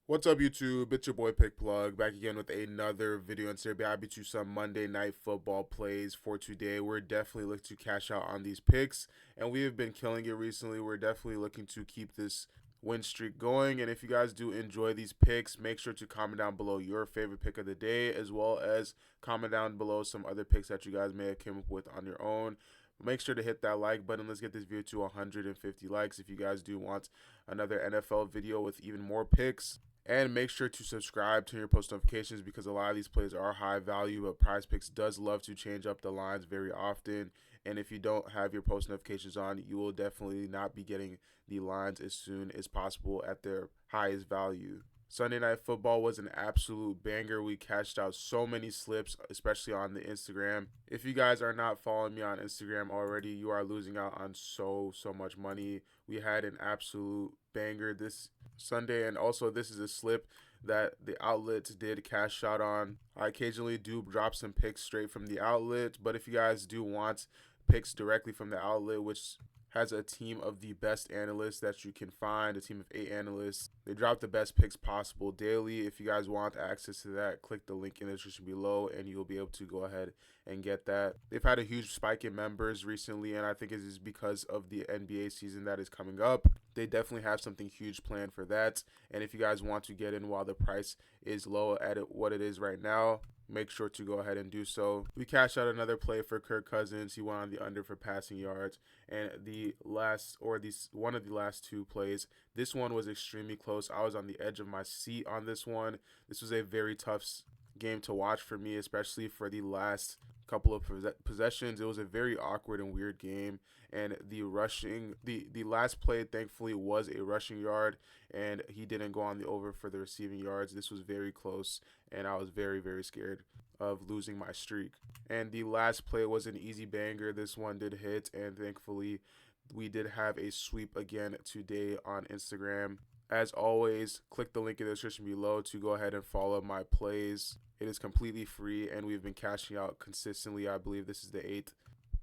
What's up, YouTube? It's your boy Pick Plug back again with another video, and today I'll be to some Monday Night Football plays for today. We're definitely looking to cash out on these picks, and we have been killing it recently. We're definitely looking to keep this win streak going. And if you guys do enjoy these picks, make sure to comment down below your favorite pick of the day, as well as comment down below some other picks that you guys may have come up with on your own. Make sure to hit that like button. Let's get this video to 150 likes if you guys do want another NFL video with even more picks. And make sure to subscribe, to your post notifications, because a lot of these plays are high value, but Prizepicks does love to change up the lines very often. And if you don't have your post notifications on, you will definitely not be getting the lines as soon as possible at their highest value. Sunday Night Football was an absolute banger. We cashed out so many slips, especially on the Instagram. If you guys are not following me on Instagram already, you are losing out on so much money. We had an absolute banger this Sunday, and also this is a slip that the outlets did cash out on. I occasionally do drop some picks straight from the outlet, but if you guys do want picks directly from the outlet, which has a team of the best analysts that you can find, a team of 8 analysts. They drop the best picks possible daily. If you guys want access to that, click the link in the description below and you'll be able to go ahead and get that. They've had a huge spike in members recently, and I think it is because of the NBA season that is coming up. They definitely have something huge planned for that. And if you guys want to get in while the price is low at what it is right now, make sure to go ahead and do so. We cashed out another play for Kirk Cousins. He went on the under for passing yards. And one of the last two plays, this one was extremely close. I was on the edge of my seat on this one. This was a very tough game to watch for me, especially for the last couple of possessions. It was a very awkward and weird game, and the last play thankfully was a rushing yard, and he didn't go on the over for the receiving yards. This was very close, and I was very scared of losing my streak. And the last play was an easy banger. This one did hit, and thankfully we did have a sweep again today on Instagram. As always, click the link in the description below to go ahead and follow my plays. It is completely free, and we've been cashing out consistently. I believe this is the 8th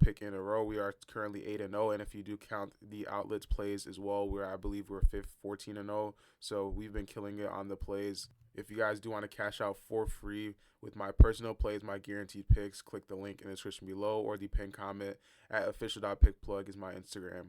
pick in a row. We are currently 8-0, and if you do count the outlets plays as well, I believe we're 14-0. So we've been killing it on the plays. If you guys do want to cash out for free with my personal plays, my guaranteed picks, click the link in the description below or the pinned comment at official.pickplug is my Instagram.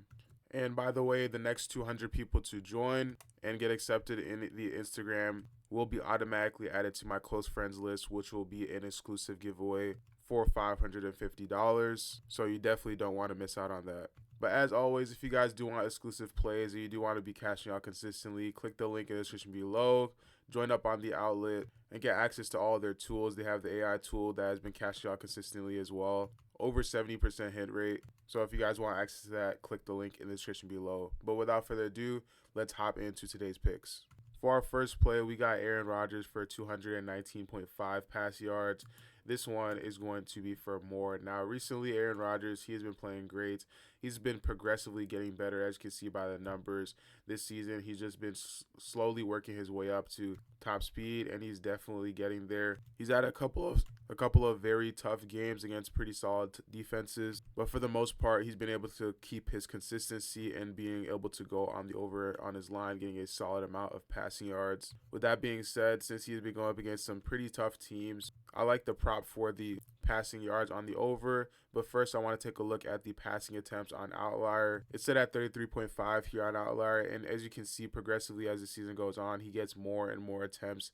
And by the way, the next 200 people to join and get accepted in the Instagram will be automatically added to my close friends list, which will be an exclusive giveaway for $550. So you definitely don't want to miss out on that. But as always, if you guys do want exclusive plays or you do want to be cashing out consistently, click the link in the description below, join up on the outlet, and get access to all their tools. They have the AI tool that has been cashing out consistently as well. Over 70% hit rate. So if you guys want access to that, click the link in the description below. But without further ado, let's hop into today's picks. For our first play, we got Aaron Rodgers for 219.5 pass yards. This one is going to be for more. Now, recently, Aaron Rodgers, he has been playing great. He's been progressively getting better, as you can see by the numbers. This season, he's just been slowly working his way up to top speed, and he's definitely getting there. He's had a couple of very tough games against pretty solid defenses, but for the most part, he's been able to keep his consistency and being able to go on the over on his line, getting a solid amount of passing yards. With that being said, since he's been going up against some pretty tough teams, I like the prop for the passing yards on the over. But first, I want to take a look at the passing attempts on Outlier. It's set at 33.5 here on Outlier, and as you can see, progressively as the season goes on, he gets more and more attempts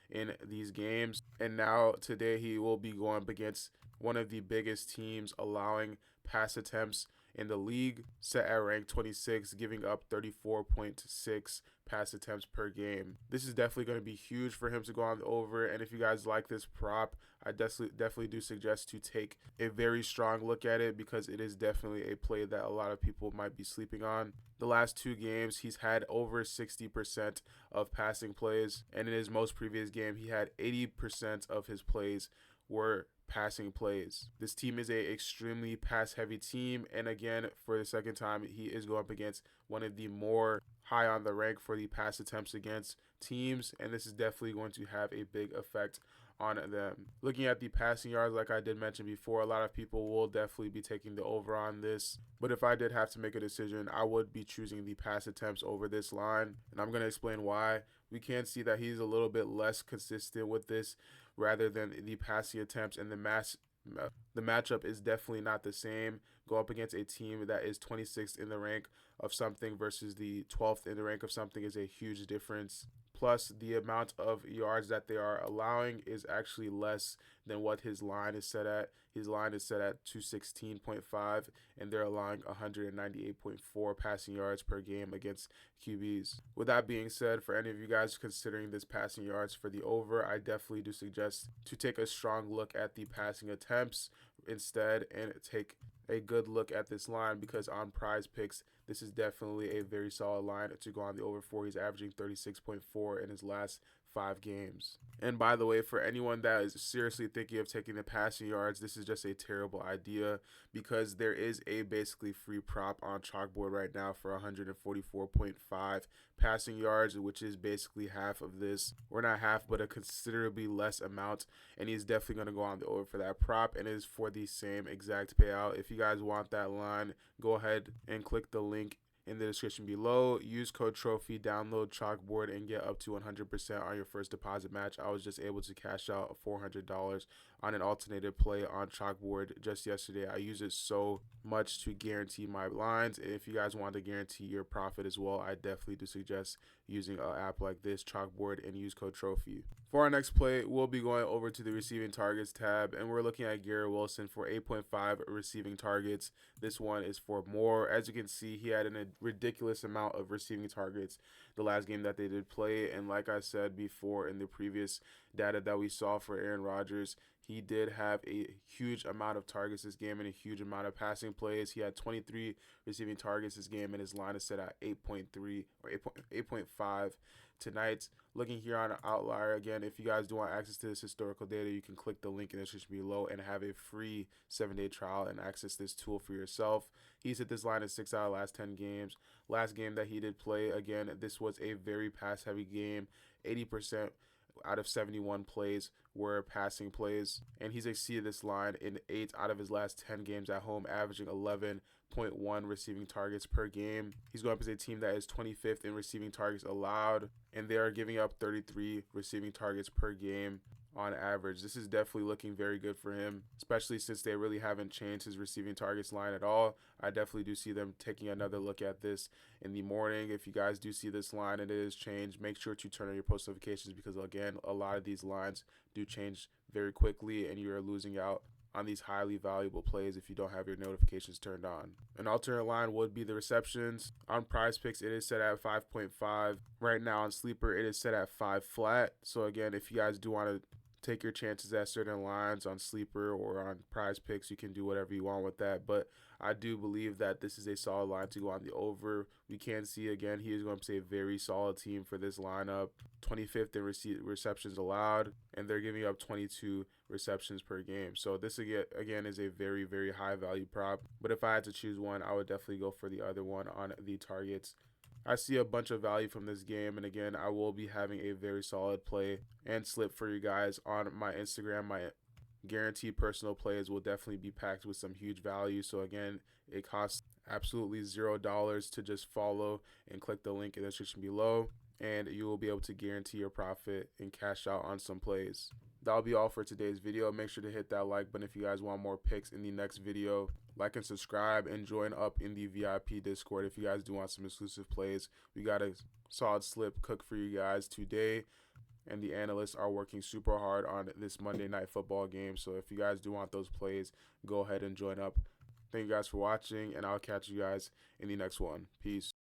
in these games. And now today he will be going up against one of the biggest teams allowing pass attempts in the league, set at rank 26, giving up 34.6 pass attempts per game. This is definitely going to be huge for him to go on the over, and if you guys like this prop, I definitely do suggest to take a very strong look at it, because it is definitely a play that a lot of people might be sleeping on. The last 2 games, he's had over 60% of passing plays, and in his most previous game, he had 80% of his plays were passing plays. This team is a extremely pass heavy team, and again, for the second time, he is going up against one of the more high on the rank for the pass attempts against teams, and this is definitely going to have a big effect on them. Looking at the passing yards, like I did mention before, a lot of people will definitely be taking the over on this. But if I did have to make a decision, I would be choosing the pass attempts over this line. And I'm going to explain why. We can see that he's a little bit less consistent with this rather than the passing attempts, and the matchup is definitely not the same. Go up against a team that is 26th in the rank of something versus the 12th in the rank of something is a huge difference. Plus, the amount of yards that they are allowing is actually less than what his line is set at. His line is set at 216.5, and they're allowing 198.4 passing yards per game against QBs. With that being said, for any of you guys considering this passing yards for the over, I definitely do suggest to take a strong look at the passing attempts instead and take a good look at this line, because on Prizepicks, this is definitely a very solid line to go on the over for. He's averaging 36.4 in his last 5 games. And by the way, for anyone that is seriously thinking of taking the passing yards, this is just a terrible idea, because there is a basically free prop on Chalkboard right now for 144.5 passing yards, which is basically half of this, or not half, but a considerably less amount. And he's definitely going to go on the over for that prop, and it is for the same exact payout. If you guys want that line, go ahead and click the link in the description below. Use code TROPHY, download Chalkboard, and get up to 100% on your first deposit match. I was just able to cash out $400 on an alternative play on Chalkboard just yesterday. I use it so much to guarantee my lines, and if you guys want to guarantee your profit as well, I definitely do suggest using an app like this, Chalkboard, and use code TROPHY. For our next play, we'll be going over to the receiving targets tab, and we're looking at Garrett Wilson for 8.5 receiving targets. This one is for more. As you can see, he had a ridiculous amount of receiving targets the last game that they did play, and like I said before in the previous data that we saw for Aaron Rodgers, he did have a huge amount of targets this game and a huge amount of passing plays. He had 23 receiving targets this game, and his line is set at 8.3 or 8.5 tonight. Looking here on an outlier, again, if you guys do want access to this historical data, you can click the link in the description below and have a free 7-day trial and access this tool for yourself. He's hit this line in 6 out of the last 10 games. Last game that he did play, again, this was a very pass-heavy game. 80% out of 71 plays were passing plays, and he's exceeded this line in 8 out of his last 10 games at home, averaging 11.1 receiving targets per game. He's going up as a team that is 25th in receiving targets allowed, and they are giving up 33 receiving targets per game on average. This is definitely looking very good for him, especially since they really haven't changed his receiving targets line at all. I definitely do see them taking another look at this in the morning. If you guys do see this line and it is changed, make sure to turn on your post notifications, because again, a lot of these lines do change very quickly, and you are losing out on these highly valuable plays if you don't have your notifications turned on. An alternate line would be the receptions. On Prizepicks, it is set at 5.5. Right now on Sleeper, it is set at 5 flat. So again, if you guys do want to take your chances at certain lines on Sleeper or on Prizepicks, you can do whatever you want with that. But I do believe that this is a solid line to go on the over. We can see, again, he is going to be a very solid team for this lineup. 25th in receptions allowed, and they're giving up 22 receptions per game. So this, again, is a very, very high value prop. But if I had to choose one, I would definitely go for the other one on the targets. I see a bunch of value from this game, and again, I will be having a very solid play and slip for you guys on my Instagram. My guaranteed personal plays will definitely be packed with some huge value. So again, it costs absolutely $0 to just follow and click the link in the description below, and you will be able to guarantee your profit and cash out on some plays. That'll be all for today's video. Make sure to hit that like button if you guys want more picks in the next video. Like and subscribe, and join up in the VIP Discord if you guys do want some exclusive plays. We got a solid slip cook for you guys today, and the analysts are working super hard on this Monday Night Football game. So if you guys do want those plays, go ahead and join up. Thank you guys for watching, and I'll catch you guys in the next one. Peace.